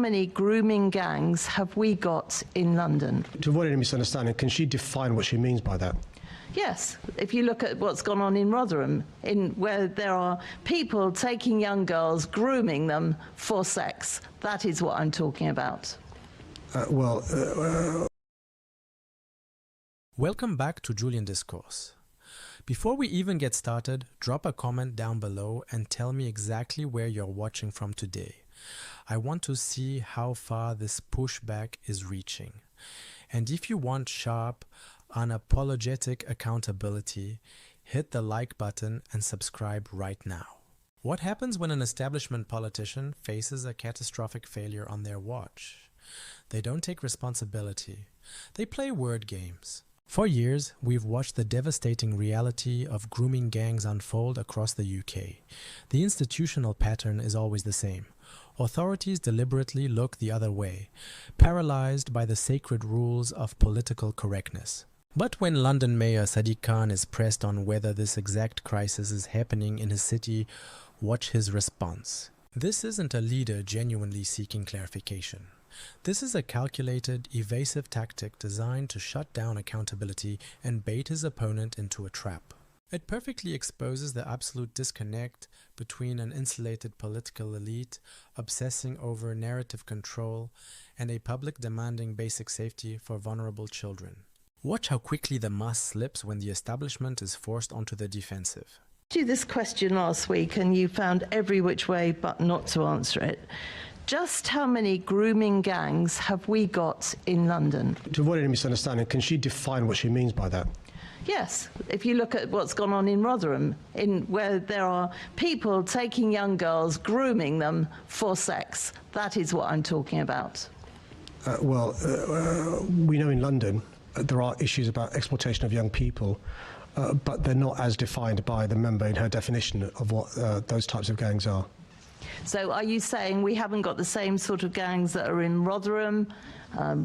How many grooming gangs have we got in London? To avoid any misunderstanding, can she define what she means by that? Yes, if you look at what's gone on in Rotherham, where there are people taking young girls, grooming them for sex, that is what I'm talking about. Welcome back to Julian Discourse. Before we even get started, drop a comment down below and tell me exactly where you're watching from today. I want to see how far this pushback is reaching. And if you want sharp, unapologetic accountability, hit the like button and subscribe right now. What happens when an establishment politician faces a catastrophic failure on their watch? They don't take responsibility. They play word games. For years, we've watched the devastating reality of grooming gangs unfold across the UK. The institutional pattern is always the same. Authorities deliberately look the other way, paralyzed by the sacred rules of political correctness. But when London Mayor Sadiq Khan is pressed on whether this exact crisis is happening in his city, watch his response. This isn't a leader genuinely seeking clarification. This is a calculated, evasive tactic designed to shut down accountability and bait his opponent into a trap. It perfectly exposes the absolute disconnect between an insulated political elite obsessing over narrative control and a public demanding basic safety for vulnerable children. Watch how quickly the mask slips when the establishment is forced onto the defensive. I asked you this question last week and you found every which way but not to answer it. Just how many grooming gangs have we got in London? To avoid any misunderstanding, can she define what she means by that? Yes, if you look at what's gone on in Rotherham, where there are people taking young girls, grooming them for sex, that is what I'm talking about. We know in London there are issues about exploitation of young people, but they're not as defined by the member in her definition of what those types of gangs are. So are you saying we haven't got the same sort of gangs that are in Rotherham,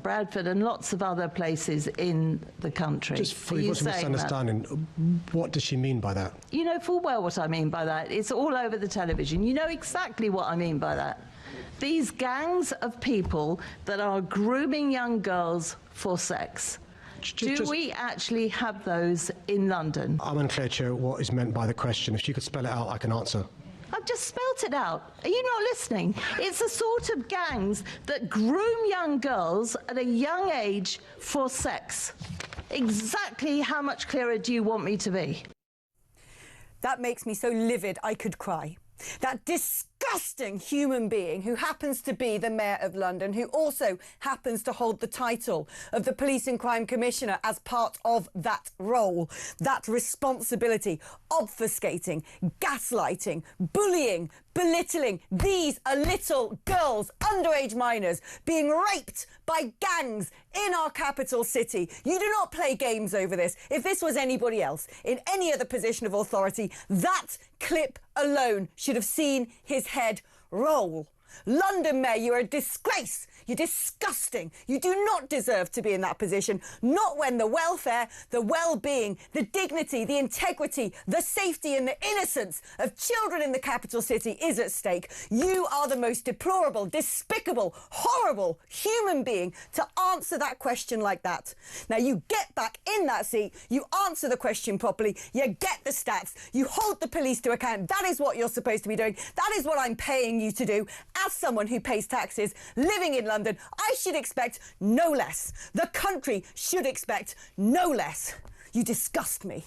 Bradford and lots of other places in the country? Just for you misunderstanding, what does she mean by that? You know full well what I mean by that. It's all over the television. You know exactly what I mean by that. These gangs of people that are grooming young girls for sex. Do we actually have those in London? I'm unclear, Chair, what is meant by the question. If you could spell it out, I can answer. I've just spelt it out. Are you not listening? It's the sort of gangs that groom young girls at a young age for sex. Exactly how much clearer do you want me to be? That makes me so livid I could cry. That disgusting human being who happens to be the Mayor of London, who also happens to hold the title of the Police and Crime Commissioner as part of that role, that responsibility, obfuscating, gaslighting, bullying, belittling. These are little girls, underage minors, being raped by gangs in our capital city. You do not play games over this. If this was anybody else in any other position of authority, that clip alone should have seen his head roll. London Mayor, you're a disgrace. You're disgusting. You do not deserve to be in that position, not when the welfare, the well-being, the dignity, the integrity, the safety and the innocence of children in the capital city is at stake. You are the most deplorable, despicable, horrible human being to answer that question like that. Now, you get back in that seat, you answer the question properly, you get the stats, you hold the police to account. That is what you're supposed to be doing. That is what I'm paying you to do. As someone who pays taxes, living in London, I should expect no less. The country should expect no less. You disgust me.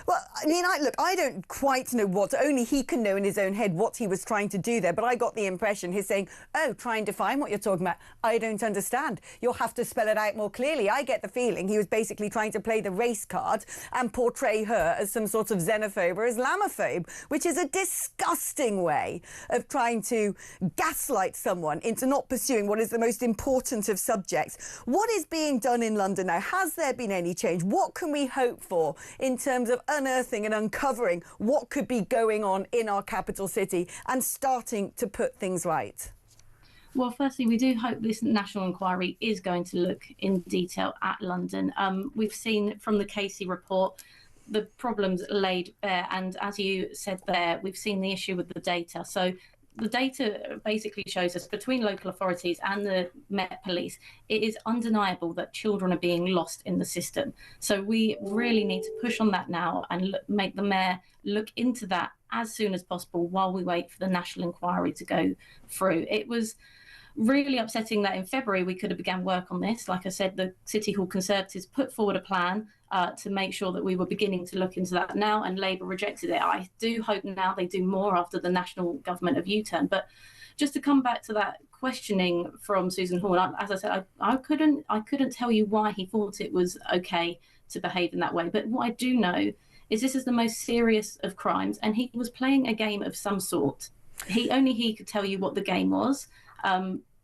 Well, I mean, look, I don't quite know what, only he can know in his own head what he was trying to do there, but I got the impression he's saying, oh, try and define what you're talking about. I don't understand. You'll have to spell it out more clearly. I get the feeling he was basically trying to play the race card and portray her as some sort of xenophobe or Islamophobe, which is a disgusting way of trying to gaslight someone into not pursuing what is the most important of subjects. What is being done in London now? Has there been any change? What can we hope for in terms of unearthing and uncovering what could be going on in our capital city and starting to put things right? Well, firstly, we do hope this national inquiry is going to look in detail at London. We've seen from the Casey report the problems laid bare, and as you said there, we've seen the issue with the data. So the data basically shows us between local authorities and the Met Police, it is undeniable that children are being lost in the system. So we really need to push on that now and make the Mayor look into that as soon as possible while we wait for the national inquiry to go through. It was really upsetting that in February we could have began work on this. Like I said, the City Hall Conservatives put forward a plan to make sure that we were beginning to look into that now, and Labour rejected it. I do hope now they do more after the national government have U-turned. But just to come back to that questioning from Susan Hall, as I said, I couldn't tell you why he thought it was okay to behave in that way. But what I do know is this is the most serious of crimes, and he was playing a game of some sort. Only he could tell you what the game was.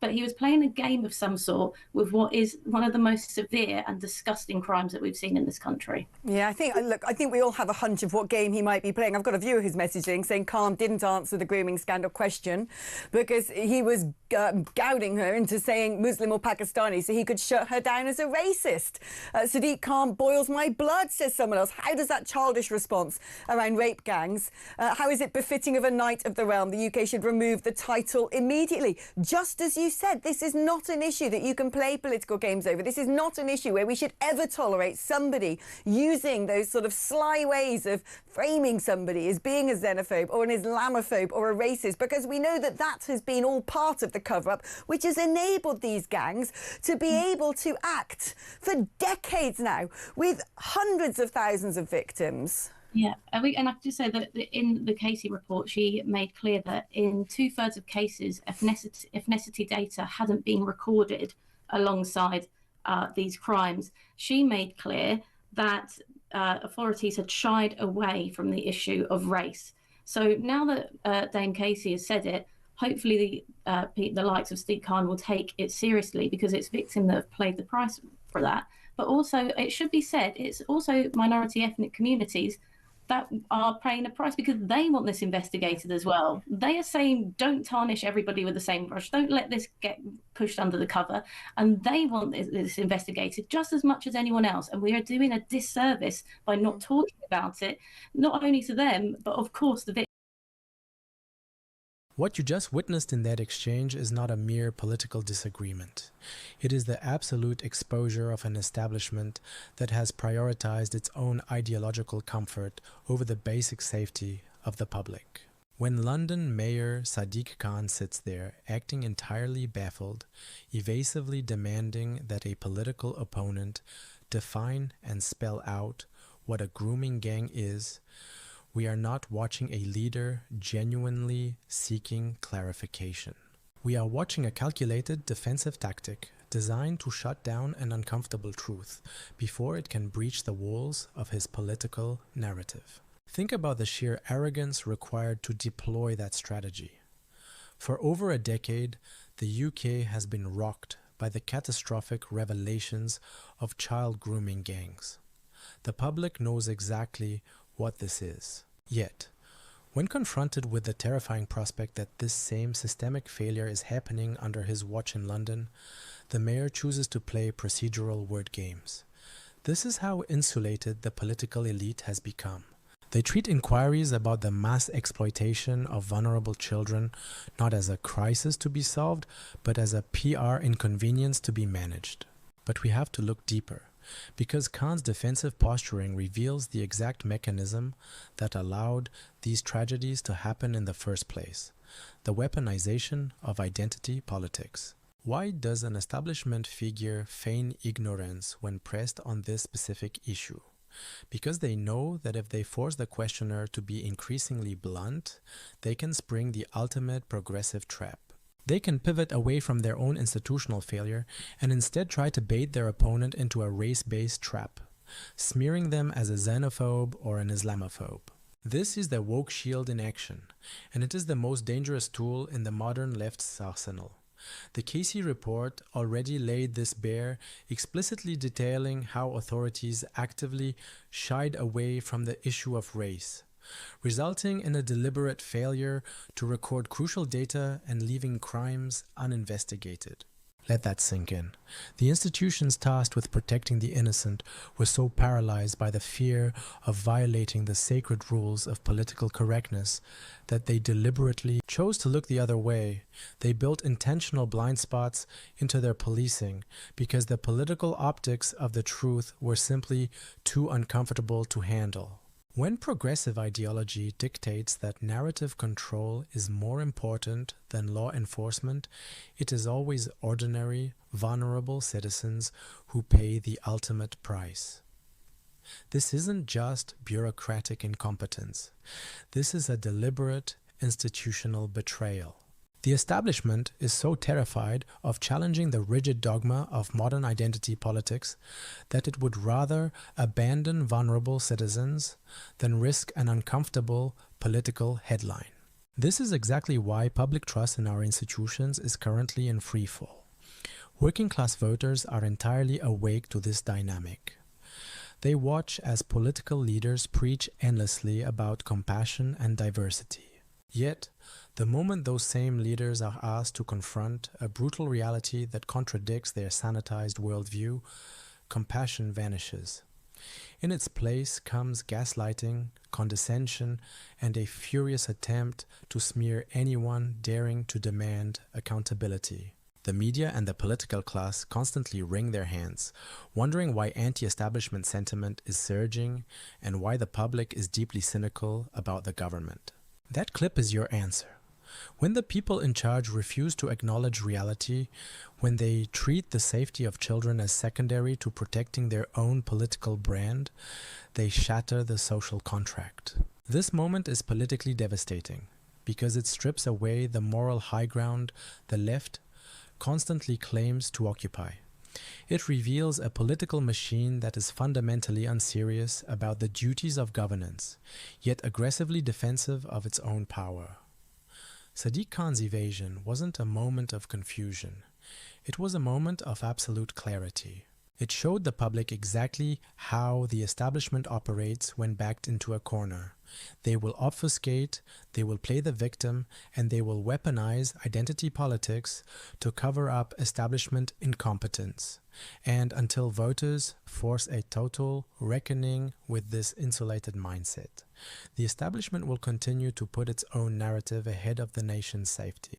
But he was playing a game of some sort with what is one of the most severe and disgusting crimes that we've seen in this country. Yeah, I think we all have a hunch of what game he might be playing. I've got a view of his messaging saying Khan didn't answer the grooming scandal question because he was goading her into saying Muslim or Pakistani so he could shut her down as a racist. Sadiq Khan boils my blood, says someone else. How does that childish response around rape gangs, how is it befitting of a Knight of the Realm? The UK should remove the title immediately. Just as you said, this is not an issue that you can play political games over. This is not an issue where we should ever tolerate somebody using those sort of sly ways of framing somebody as being a xenophobe or an Islamophobe or a racist, because we know that that has been all part of the cover-up, which has enabled these gangs to be able to act for decades now with hundreds of thousands of victims. Yeah, and I have to say that in the Casey report, she made clear that in 2/3 of cases, ethnicity data hadn't been recorded alongside these crimes. She made clear that authorities had shied away from the issue of race. So now that Dame Casey has said it, hopefully the likes of Sadiq Khan will take it seriously, because it's victims that have paid the price for that. But also, it should be said, it's also minority ethnic communities that are paying a price because they want this investigated as well. They are saying, don't tarnish everybody with the same brush. Don't let this get pushed under the cover. And they want this investigated just as much as anyone else. And we are doing a disservice by not talking about it, not only to them, but of course the victims. What you just witnessed in that exchange is not a mere political disagreement. It is the absolute exposure of an establishment that has prioritized its own ideological comfort over the basic safety of the public. When London Mayor Sadiq Khan sits there, acting entirely baffled, evasively demanding that a political opponent define and spell out what a grooming gang is, we are not watching a leader genuinely seeking clarification. We are watching a calculated defensive tactic designed to shut down an uncomfortable truth before it can breach the walls of his political narrative. Think about the sheer arrogance required to deploy that strategy. For over a decade, the UK has been rocked by the catastrophic revelations of child grooming gangs. The public knows exactly what this is. Yet, when confronted with the terrifying prospect that this same systemic failure is happening under his watch in London, the mayor chooses to play procedural word games. This is how insulated the political elite has become. They treat inquiries about the mass exploitation of vulnerable children not as a crisis to be solved, but as a PR inconvenience to be managed. But we have to look deeper, because Khan's defensive posturing reveals the exact mechanism that allowed these tragedies to happen in the first place: the weaponization of identity politics. Why does an establishment figure feign ignorance when pressed on this specific issue? Because they know that if they force the questioner to be increasingly blunt, they can spring the ultimate progressive trap. They can pivot away from their own institutional failure and instead try to bait their opponent into a race-based trap, smearing them as a xenophobe or an Islamophobe. This is the woke shield in action, and it is the most dangerous tool in the modern left's arsenal. The Casey report already laid this bare, explicitly detailing how authorities actively shied away from the issue of race, resulting in a deliberate failure to record crucial data and leaving crimes uninvestigated. Let that sink in. The institutions tasked with protecting the innocent were so paralyzed by the fear of violating the sacred rules of political correctness that they deliberately chose to look the other way. They built intentional blind spots into their policing because the political optics of the truth were simply too uncomfortable to handle. When progressive ideology dictates that narrative control is more important than law enforcement, it is always ordinary, vulnerable citizens who pay the ultimate price. This isn't just bureaucratic incompetence. This is a deliberate institutional betrayal. The establishment is so terrified of challenging the rigid dogma of modern identity politics that it would rather abandon vulnerable citizens than risk an uncomfortable political headline. This is exactly why public trust in our institutions is currently in freefall. Working-class voters are entirely awake to this dynamic. They watch as political leaders preach endlessly about compassion and diversity. Yet, the moment those same leaders are asked to confront a brutal reality that contradicts their sanitized worldview, compassion vanishes. In its place comes gaslighting, condescension, and a furious attempt to smear anyone daring to demand accountability. The media and the political class constantly wring their hands, wondering why anti-establishment sentiment is surging and why the public is deeply cynical about the government. That clip is your answer. When the people in charge refuse to acknowledge reality, when they treat the safety of children as secondary to protecting their own political brand, they shatter the social contract. This moment is politically devastating because it strips away the moral high ground the left constantly claims to occupy. It reveals a political machine that is fundamentally unserious about the duties of governance, yet aggressively defensive of its own power. Sadiq Khan's evasion wasn't a moment of confusion. It was a moment of absolute clarity. It showed the public exactly how the establishment operates when backed into a corner. They will obfuscate, they will play the victim, and they will weaponize identity politics to cover up establishment incompetence. And until voters force a total reckoning with this insulated mindset, the establishment will continue to put its own narrative ahead of the nation's safety.